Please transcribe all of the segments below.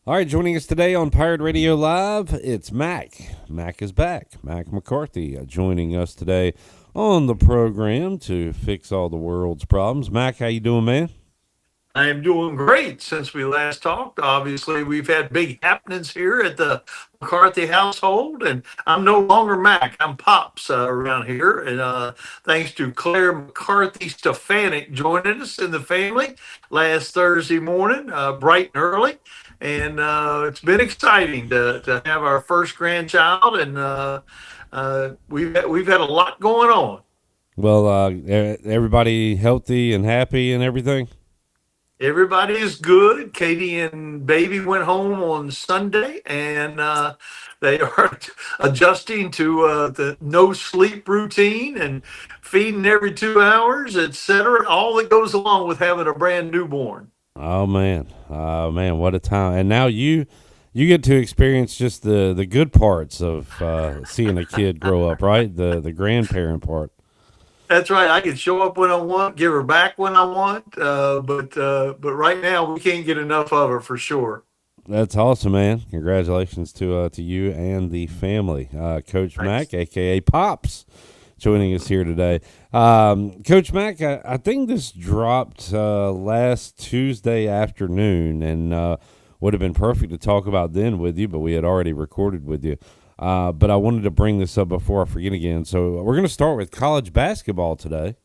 All right, joining us today on Pirate Radio Live, it's Mack. Mack is back. Mack McCarthy joining us today on the program to fix all the world's problems. Mack, how you doing, man? I am doing great since we last talked. Obviously, we've had big happenings here at the McCarthy household, and I'm no longer Mac. I'm Pops around here. And thanks to Claire McCarthy Stefanik joining us in the family last Thursday morning, bright and early. And it's been exciting to have our first grandchild, and we've had a lot going on. Well, everybody healthy and happy and everything? Everybody is good. Katie and baby went home on Sunday, and they are adjusting to the no sleep routine and feeding every 2 hours, etc. All that goes along with having a brand newborn. Oh man, what a time! And now you get to experience just the good parts of seeing a kid grow up, right? The grandparent part. That's right. I can show up when I want, give her back when I want, but right now we can't get enough of her for sure. That's awesome, man! Congratulations to you and the family, Coach Thanks. Mack, aka Pops, joining us here today. Coach Mack, I think this dropped last Tuesday afternoon, and would have been perfect to talk about then with you, but we had already recorded with you. But I wanted to bring this up before I forget again. So we're going to start with college basketball today.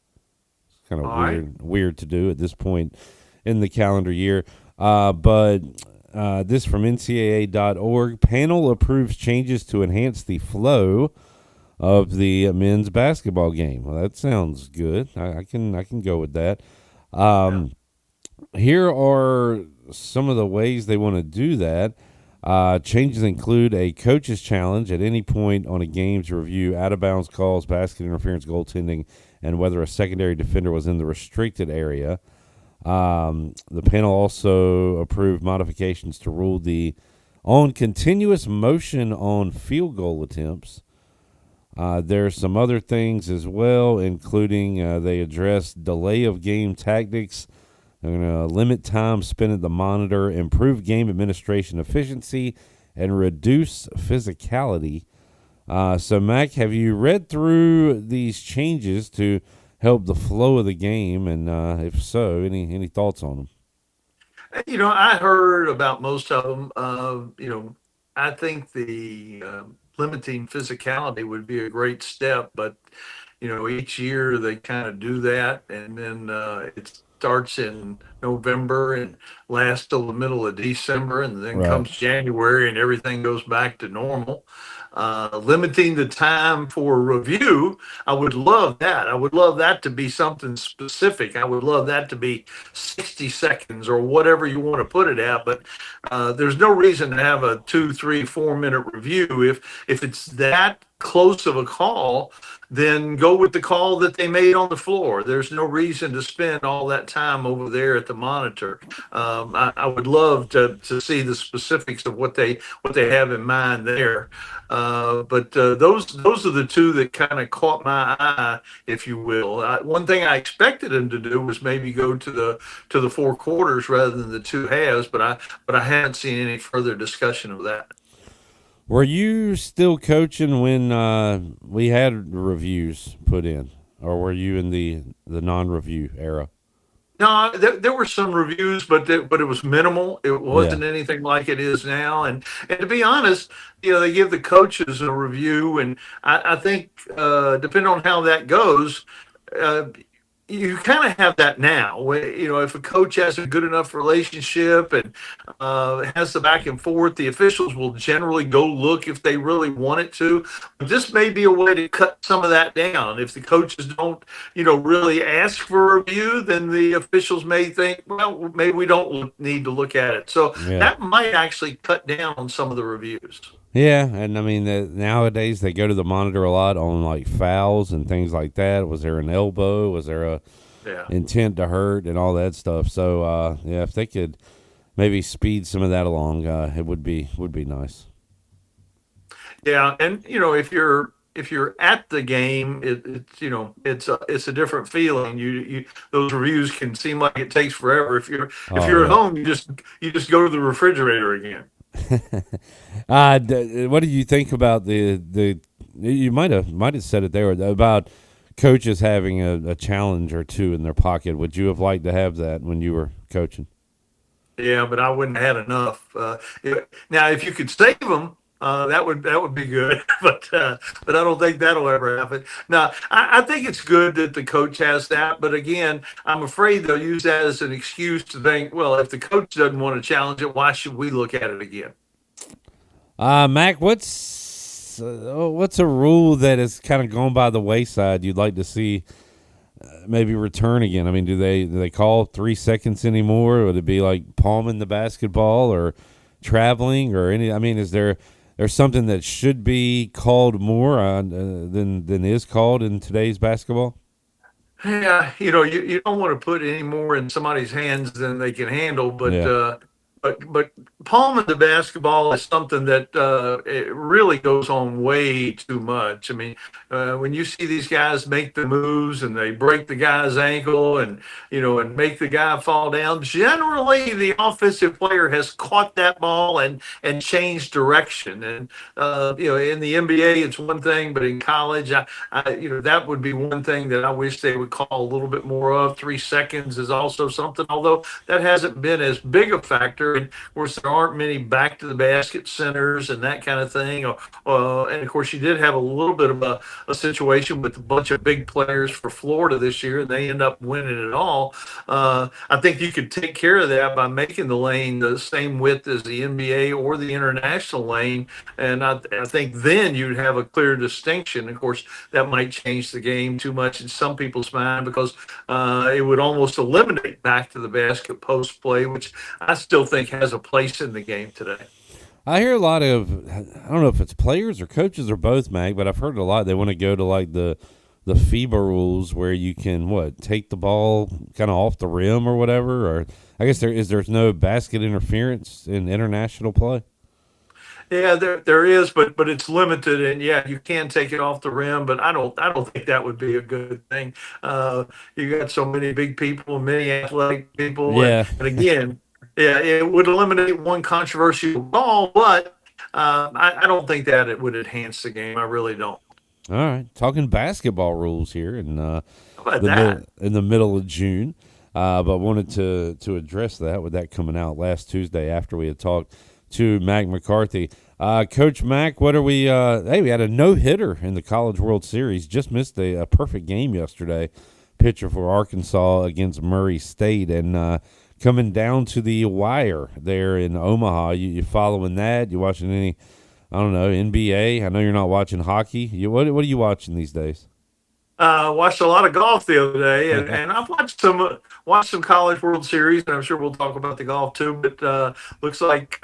It's kind of All right. weird to do at this point in the calendar year. But this from NCAA.org. Panel approves changes to enhance the flow of the men's basketball game. Well, that sounds good. I can go with that. Yeah. Um, Here are some of the ways they want to do that. Changes include a coach's challenge at any point on a game to review out of bounds calls, basket interference, goaltending, and whether a secondary defender was in the restricted area. The panel also approved modifications to rule the on continuous motion on field goal attempts. There's some other things as well, including they address delay of game tactics. They're going to limit time spent at the monitor, improve game administration efficiency, and reduce physicality. So, Mac, have you read through these changes to help the flow of the game? And if so, any thoughts on them? I heard about most of them. I think the limiting physicality would be a great step, but each year they kind of do that, and then it starts in November and lasts till the middle of December, and then Right. comes January and everything goes back to normal. Limiting the time for review, I would love that. I would love that to be something specific. I would love that to be 60 seconds or whatever you want to put it at. But there's no reason to have a 2, 3, 4 minute review if it's that close of a call, then go with the call that they made on the floor. There's no reason to spend all that time over there at the monitor. I would love to see the specifics of what they have in mind there. But those are the two that kind of caught my eye, if you will. One thing I expected them to do was maybe go to the four quarters rather than the two halves, but I haven't seen any further discussion of that. Were you still coaching when we had reviews put in, or were you in the non-review era? No, there were some reviews, but it was minimal. It Yeah. wasn't anything like it is now. And to be honest, they give the coaches a review, and I think depending on how that goes, uh, you kind of have that now. If a coach has a good enough relationship and has the back and forth, the officials will generally go look if they really want it to. But this may be a way to cut some of that down. If the coaches don't, really ask for a review, then the officials may think, well, maybe we don't need to look at it. So Yeah. that might actually cut down on some of the reviews. Yeah, and I mean nowadays they go to the monitor a lot on like fouls and things like that. Was there an elbow? Was there a Yeah. intent to hurt and all that stuff? So yeah, if they could maybe speed some of that along, it would be nice. Yeah, and if you're if you're at the game, it's a different feeling. Those reviews can seem like it takes forever. If Oh you're at yeah. home, you just go to the refrigerator again. What do you think about the? You might have said it there about coaches having a challenge or two in their pocket. Would you have liked to have that when you were coaching? Yeah, but I wouldn't have had enough. Now, if you could save them, that would be good. But I don't think that'll ever happen. Now, I think it's good that the coach has that. But again, I'm afraid they'll use that as an excuse to think, well, if the coach doesn't want to challenge it, why should we look at it again? Mac, what's a rule that has kind of gone by the wayside you'd like to see maybe return again? I mean, do they call 3 seconds anymore? Would it be like palming the basketball or traveling or any? I mean, is there's something that should be called more than is called in today's basketball? Yeah, you don't want to put any more in somebody's hands than they can handle, but Yeah. palming the basketball is something that it really goes on way too much. I mean, when you see these guys make the moves and they break the guy's ankle and make the guy fall down, generally the offensive player has caught that ball and changed direction. And in the NBA it's one thing, but in college, that would be one thing that I wish they would call a little bit more of. 3 seconds is also something, although that hasn't been as big a factor. And of course, there aren't many back to the basket centers and that kind of thing. And of course, you did have a little bit of a situation with a bunch of big players for Florida this year, and they end up winning it all. I think you could take care of that by making the lane the same width as the NBA or the international lane, and I think then you'd have a clear distinction. Of course, that might change the game too much in some people's mind because it would almost eliminate back to the basket post play, which I still think has a place in the game today. I hear a lot of I don't know if it's players or coaches or both, Mag, but I've heard a lot. They want to go to like the FIBA rules where you can take the ball kind of off the rim or whatever. Or I guess there's no basket interference in international play. Yeah, there is, but it's limited, and yeah, you can take it off the rim, but I don't think that would be a good thing. You got so many big people, many athletic people, and Yeah. and again, yeah, it would eliminate one controversial call, but I don't think that it would enhance the game. I really don't. All right. Talking basketball rules here in How about that? the middle of June. But wanted to address that with that coming out last Tuesday after we had talked to Mack McCarthy. Coach Mack, what are we? Hey, we had a no hitter in the College World Series. Just missed a perfect game yesterday. Pitcher for Arkansas against Murray State, and coming down to the wire there in Omaha. You following that? You watching any? I don't know, NBA. I know you're not watching hockey. What are you watching these days? Watched a lot of golf the other day, and I've watched some College World Series, and I'm sure we'll talk about the golf too. But looks like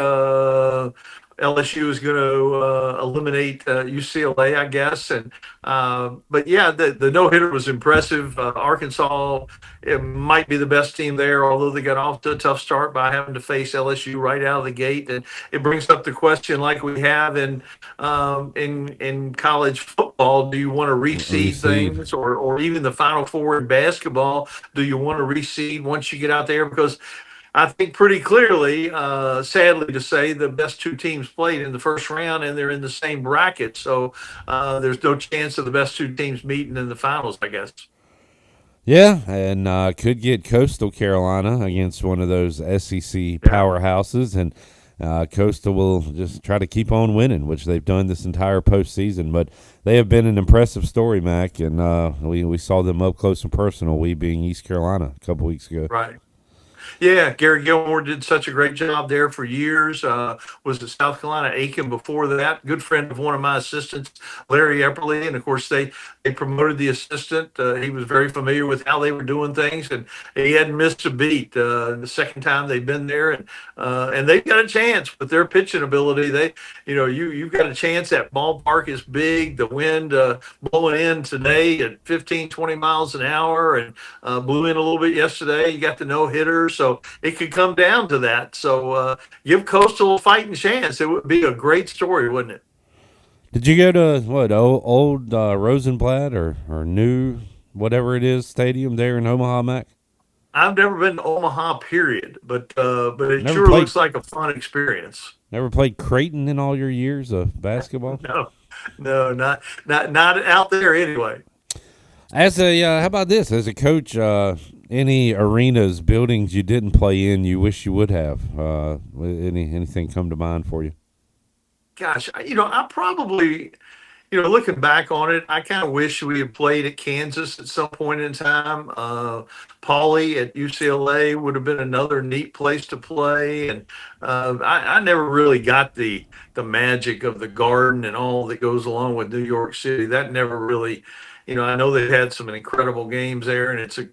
LSU is going to eliminate UCLA, I guess. And but yeah, the no hitter was impressive. Arkansas, it might be the best team there, although they got off to a tough start by having to face LSU right out of the gate. And it brings up the question, like we have in college football: do you want to reseed Reseed. things, or even the Final Four in basketball? Do you want to reseed once you get out there? Because I think pretty clearly, sadly to say, the best two teams played in the first round, and they're in the same bracket. So there's no chance of the best two teams meeting in the finals, I guess. Yeah, and could get Coastal Carolina against one of those SEC Yeah. powerhouses, and Coastal will just try to keep on winning, which they've done this entire postseason. But they have been an impressive story, Mac, and we saw them up close and personal. We being East Carolina a couple weeks ago. Right. Yeah, Gary Gilmore did such a great job there for years. Was at South Carolina Aiken before that. Good friend of one of my assistants, Larry Epperly, and of course they promoted the assistant. He was very familiar with how they were doing things, and he hadn't missed a beat the second time they've been there. And they've got a chance with their pitching ability. You've got a chance. That ballpark is big. The wind blowing in today at 15, 20 miles an hour, and blew in a little bit yesterday. You got the no hitter, so it could come down to that. So give Coastal a fighting chance. It would be a great story, wouldn't it? Did you go to what old Rosenblatt or new whatever it is stadium there in Omaha, Mac? I've never been to Omaha, period, but it Never sure played looks like a fun experience. never played Creighton in all your years of basketball. No, no, not out there anyway. As a how about this? As a coach, any arenas, buildings you didn't play in, you wish you would have. Anything come to mind for you? Gosh, I probably, looking back on it, I kind of wish we had played at Kansas at some point in time. Pauly at UCLA would have been another neat place to play, and I never really got the magic of the Garden and all that goes along with New York City. That never really. I know they've had some incredible games there, and it's an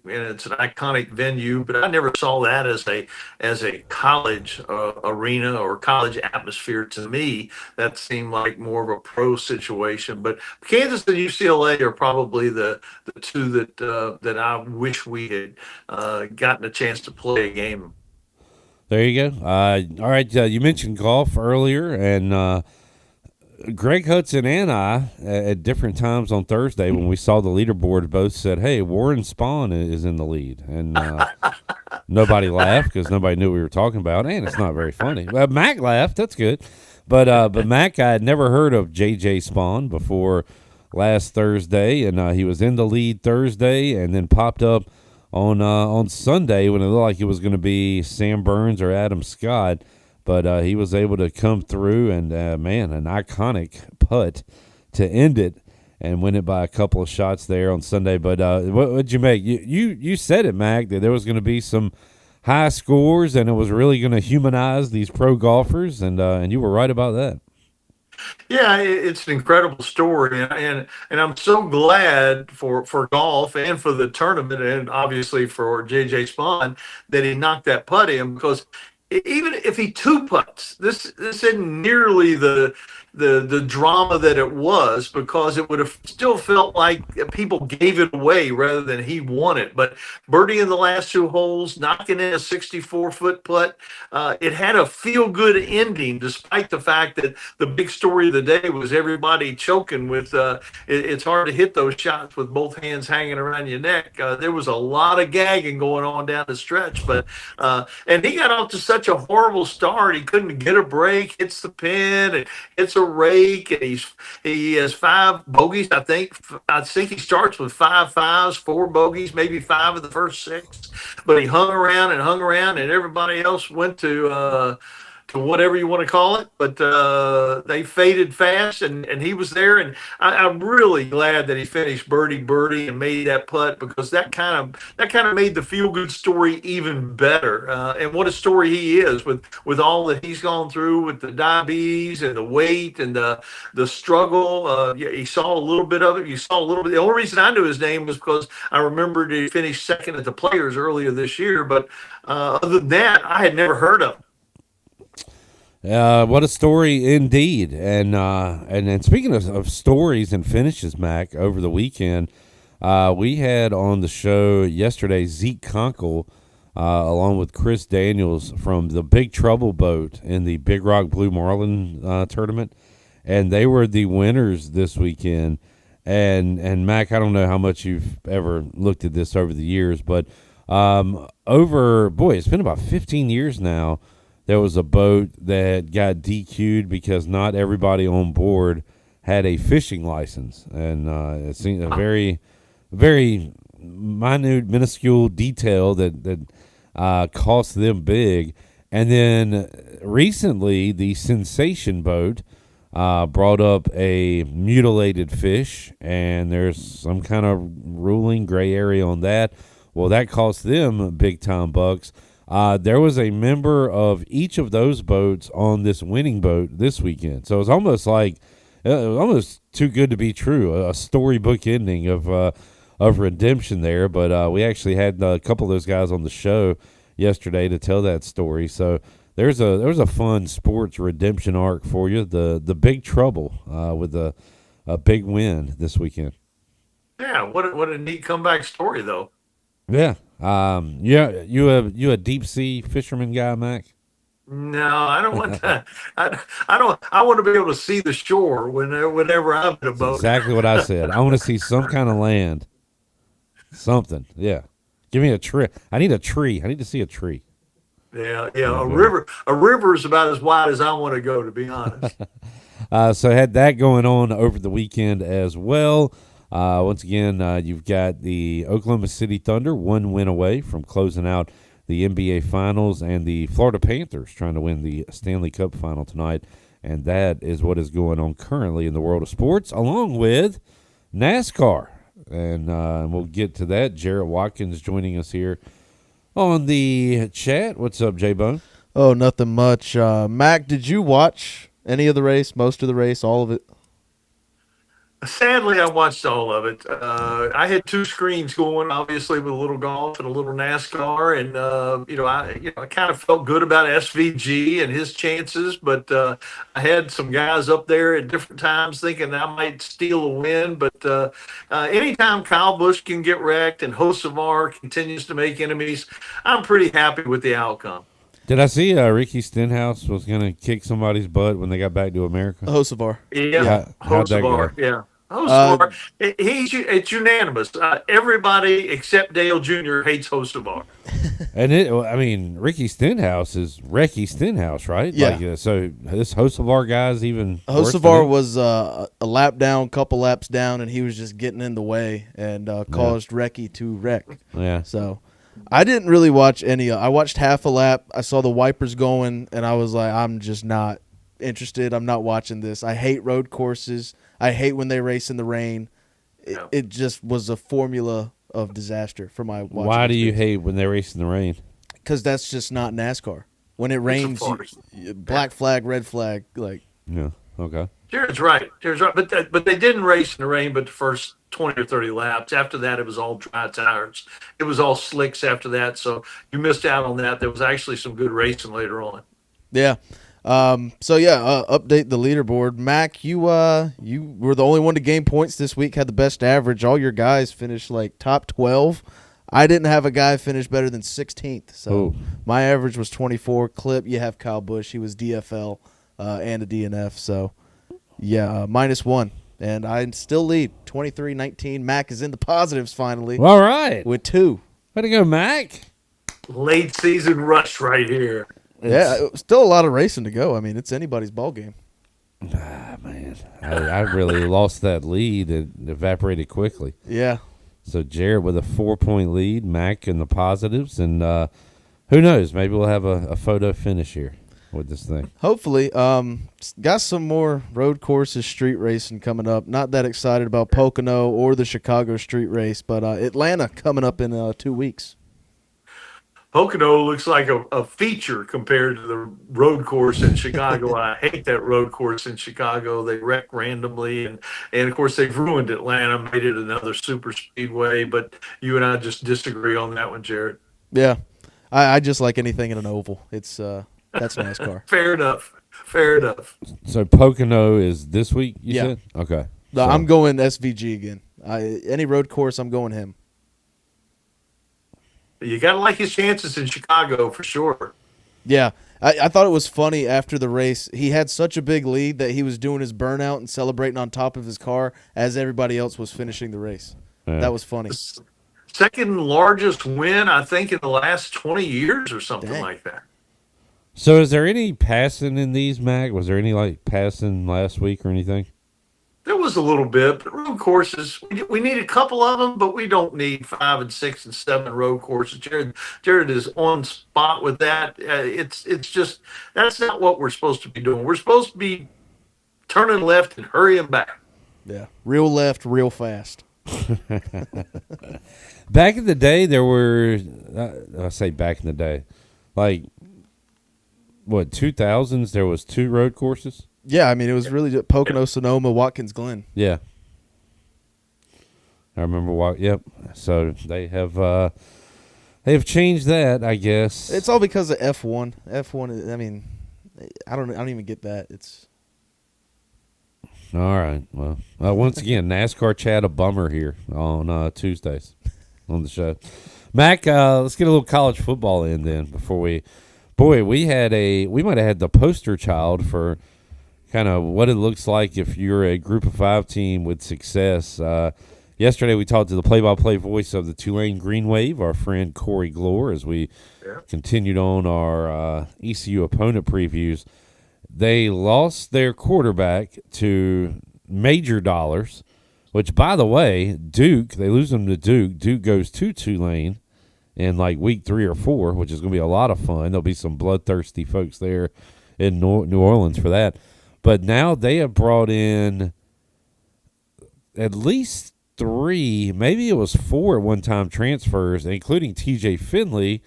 iconic venue. But I never saw that as a college arena or college atmosphere to me. That seemed like more of a pro situation. But Kansas and UCLA are probably the two that I wish we had gotten a chance to play a game. There you go. All right, you mentioned golf earlier, and Greg Hudson and I, at different times on Thursday when we saw the leaderboard, both said, "Hey, Warren Spahn is in the lead," and nobody laughed because nobody knew what we were talking about, and it's not very funny. Mac laughed. That's good. But Mac, I had never heard of J.J. Spawn before last Thursday, and he was in the lead Thursday, and then popped up on Sunday when it looked like it was going to be Sam Burns or Adam Scott, but he was able to come through and man, an iconic putt to end it and win it by a couple of shots there on Sunday. But what'd you make? You said it, Mac, that there was going to be some high scores, and it was really going to humanize these pro golfers, and you were right about that. Yeah, it's an incredible story, and I'm so glad for golf and for the tournament, and obviously for JJ Spawn that he knocked that putt in because even if he two putts, this isn't nearly the drama that it was because it would have still felt like people gave it away rather than he won it. But birdie in the last two holes, knocking in a 64-foot putt, it had a feel good ending, despite the fact that the big story of the day was everybody choking with. It's hard to hit those shots with both hands hanging around your neck. There was a lot of gagging going on down the stretch, but and he got off to such a horrible start. He couldn't get a break, hits the pin, and hits a rake, and he has five bogeys. I think he starts with five fives, four bogeys, maybe five of the first six. But he hung around, and everybody else went to whatever you want to call it. But they faded fast, and he was there. And I'm really glad that he finished birdie and made that putt because that kind of made the feel good story even better. And what a story he is with all that he's gone through with the diabetes and the weight and the struggle. Yeah, he saw a little bit of it. You saw a little bit. The only reason I knew his name was because I remembered he finished second at the Players earlier this year. But other than that, I had never heard of him. What a story indeed! And speaking of stories and finishes, Mac, over the weekend, we had on the show yesterday Zeke Conkle, along with Chris Daniels from the Big Trouble boat in the Big Rock Blue Marlin tournament, and they were the winners this weekend. And Mac, I don't know how much you've ever looked at this over the years, but it's been about 15 years now. There was a boat that got DQ'd because not everybody on board had a fishing license, and it seemed a very, very minute, minuscule detail that cost them big. And then recently, the Sensation boat brought up a mutilated fish, and there's some kind of ruling gray area on that. Well, that cost them big time bucks. There was a member of each of those boats on this winning boat this weekend. So it's almost like it was almost too good to be true. A storybook ending of redemption there. But we actually had a couple of those guys on the show yesterday to tell that story. So there's a fun sports redemption arc for you. The Big Trouble with a big win this weekend. Yeah, what a neat comeback story though. Yeah. Yeah. You a deep sea fisherman guy, Mac? No, I don't want that. I don't. I want to be able to see the shore whenever I'm in a That's boat. exactly what I said. I want to see some kind of land, something. Yeah, give me a tree. I need a tree. I need to see a tree. Yeah, yeah. Yeah, but A river is about as wide as I want to go, to be honest. so had that going on over the weekend as well. Once again, you've got the Oklahoma City Thunder 1 win away from closing out the NBA Finals, and the Florida Panthers trying to win the Stanley Cup Final tonight. And that is what is going on currently in the world of sports, along with NASCAR. And we'll get to that. Jarrett Watkins joining us here on the chat. What's up, J-Bone? Oh, nothing much. Mac, did you watch any of the race, most of the race, all of it? Sadly, I watched all of it. I had two screens going, obviously, with a little golf and a little NASCAR, and I kind of felt good about SVG and his chances, but I had some guys up there at different times thinking I might steal a win. But anytime Kyle Busch can get wrecked and Hocevar continues to make enemies, I'm pretty happy with the outcome. Did I see Ricky Stenhouse was going to kick somebody's butt when they got back to America? Hocevar. Yeah, How'd that go? Hocevar. Yeah. Uh, Hocevar. It's unanimous. Everybody except Dale Jr. hates Hocevar. And Ricky Stenhouse is Ricky Stenhouse, right? Yeah. So this Hocevar guy's even worse than Hocevar him? was a lap down, couple laps down, and he was just getting in the way and caused Recchi to wreck. Yeah. So I didn't really watch any. I watched half a lap. I saw the wipers going, and I was like, I'm just not interested. I'm not watching this. I hate road courses. I hate when they race in the rain. It just was a formula of disaster for my watching. Why do you hate when they race in the rain? Because that's just not NASCAR. When it rains, black flag, red flag, like. Yeah. Okay. Jared's right. But they didn't race in the rain, but the first 20 or 30 laps. After that, it was all dry tires. It was all slicks after that. So you missed out on that. There was actually some good racing later on. Yeah. Update the leaderboard. Mac, you were the only one to gain points this week, had the best average. All your guys finished like top 12. I didn't have a guy finish better than 16th. So my average was 24. Clip, you have Kyle Busch. He was DFL and a DNF. So, -1. And I still lead 23-19. Mac is in the positives finally. All right. With 2. Way to go, Mac. Late season rush right here. Still a lot of racing to go. I mean, it's anybody's ball game. Man, I really lost that lead. It evaporated quickly. Yeah. So Jared with a 4-point lead, Mac in the positives, and who knows? Maybe we'll have a photo finish here with this thing. Hopefully. Got some more road courses, street racing coming up. Not that excited about Pocono or the Chicago street race, but Atlanta coming up in 2 weeks. Pocono looks like a feature compared to the road course in Chicago. I hate that road course in Chicago. They wreck randomly, and of course they've ruined Atlanta, made it another super speedway. But you and I just disagree on that one, Jared. Yeah, I just like anything in an oval. It's that's NASCAR. Fair enough. So Pocono is this week, you Yeah. said? Okay. No, So- I'm going SVG again. Any road course, I'm going him. You got to like his chances in Chicago for sure. Yeah, I thought it was funny after the race. He had such a big lead that he was doing his burnout and celebrating on top of his car as everybody else was finishing the race. Yeah. That was funny. Second largest win, I think, in the last 20 years or something Dang. like that. So is there any passing in these, Mac? Was there any passing last week or anything? There was a little bit, but road courses, we need a couple of them, but we don't need 5 and 6 and 7 road courses. Jared is on spot with that. It's just, that's not what we're supposed to be doing. We're supposed to be turning left and hurrying back. Yeah, real left, real fast. Back in the day, there were, I say back in the day, 2000s, there was 2 road courses? Yeah, I mean, it was really just Pocono, Sonoma, Watkins Glen. Yeah. I remember yep. So they have changed that, I guess. It's all because of F1. F1, I mean, I don't even get that. It's all right. Well, once again, NASCAR chat a bummer here on Tuesdays on the show. Mac, let's get a little college football in then before we Boy, we might have had the poster child for kind of what it looks like if you're a Group of 5 team with success. Yesterday, we talked to the play-by-play voice of the Tulane Green Wave, our friend Corey Glore, as we continued on our ECU opponent previews. They lost their quarterback to Major Dollars, which, by the way, Duke, they lose them to Duke. Duke goes to Tulane in like week 3 or 4, which is going to be a lot of fun. There'll be some bloodthirsty folks there in New Orleans for that. But now they have brought in at least 3, maybe it was 4 at one time transfers, including TJ Finley,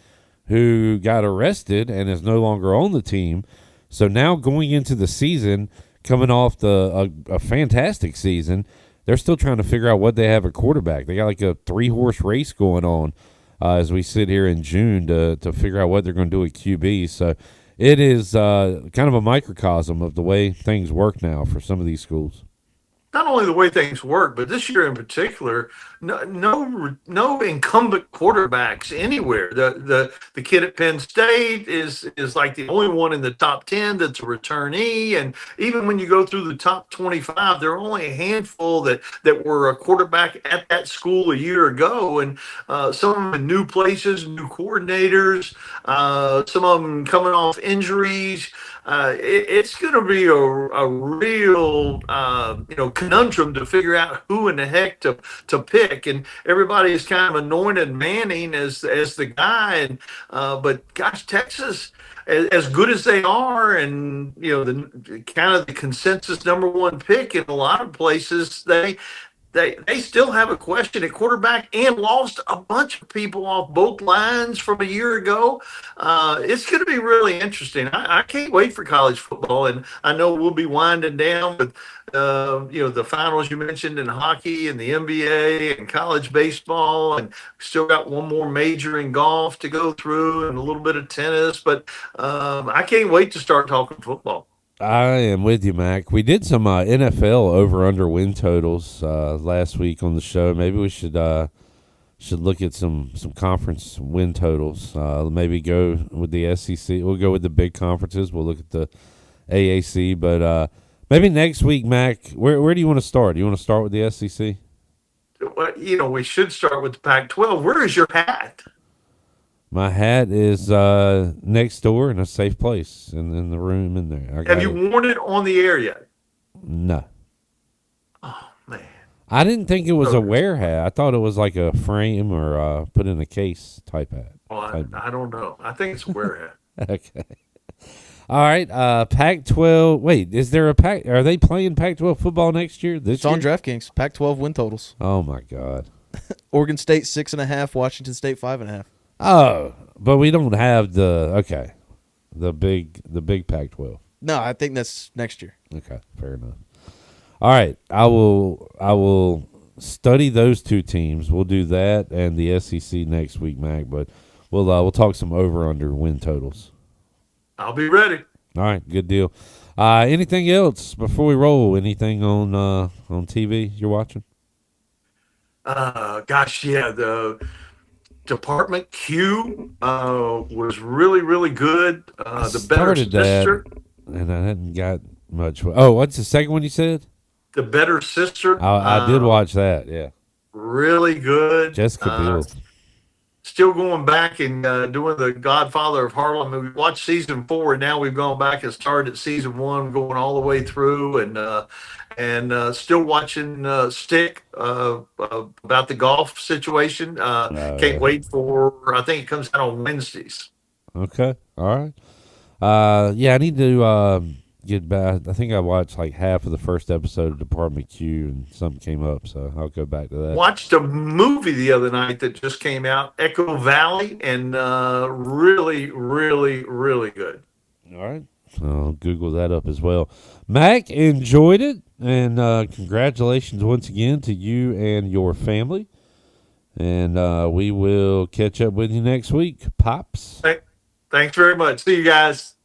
who got arrested and is no longer on the team. So now going into the season, coming off a fantastic season, they're still trying to figure out what they have at quarterback. They got like a 3-horse race going on as we sit here in June to figure out what they're going to do at QB. So it is kind of a microcosm of the way things work now for some of these schools. Not only the way things work, but this year in particular, no incumbent quarterbacks anywhere. The kid at Penn State is like the only one in the top 10 that's a returnee, and even when you go through the top 25, there are only a handful that were a quarterback at that school a year ago, and some of them in new places, new coordinators, some of them coming off injuries. It's going to be a real conundrum to figure out who in the heck to pick, and everybody is kind of anointed Manning as the guy, and but gosh, Texas, as good as they are, and the kind of the consensus #1 pick in a lot of places, they still have a question at quarterback and lost a bunch of people off both lines from a year ago. It's going to be really interesting. I can't wait for college football, and I know we'll be winding down with the finals you mentioned in hockey and the NBA and college baseball, and still got one more major in golf to go through and a little bit of tennis. But I can't wait to start talking football. I am with you, Mac. We did some NFL over/under win totals last week on the show. Maybe we should look at some conference win totals. Maybe go with the SEC. We'll go with the big conferences. We'll look at the AAC, but maybe next week, Mac. Where do you want to start? Do you want to start with the SEC? Well, we should start with the Pac-12. Where is your hat? My hat is next door in a safe place in the room in there. Have you worn it on the air yet? No. Oh, man. I didn't think it was a wear hat. I thought it was like a frame or put in a case type hat. Well, I don't know. I think it's a wear hat. Okay. All right. Pac-12. Wait, is there a Pac? Are they playing Pac-12 football next year? It's on DraftKings. Pac-12 win totals. Oh, my God. Oregon State 6.5. Washington State 5.5. Oh, but we don't have the big Pac-12. No, I think that's next year. Okay, fair enough. All right, I will study those two teams. We'll do that and the SEC next week, Mac. But we'll talk some over/under win totals. I'll be ready. All right, good deal. Anything else before we roll? Anything on TV you're watching? Gosh, yeah, the Department Q was really, really good. The Better Sister. And I hadn't got much. Oh, what's the second one you said? The Better Sister. I did watch that, yeah. Really good. Jessica Biel. Still going back and doing the Godfather of Harlem. We watched season 4, and now we've gone back and started season 1, going all the way through, and still watching Stick about the golf situation. Can't wait for. I think it comes out on Wednesdays. Okay, all right. Yeah, I need to get back. I think I watched like half of the first episode of Department Q, and something came up, so I'll go back to that. Watched a movie the other night that just came out, Echo Valley, and really, really, really good. All right. I'll Google that up as well. Mac, enjoyed it, and congratulations once again to you and your family. And we will catch up with you next week, Pops. Thanks very much. See you guys.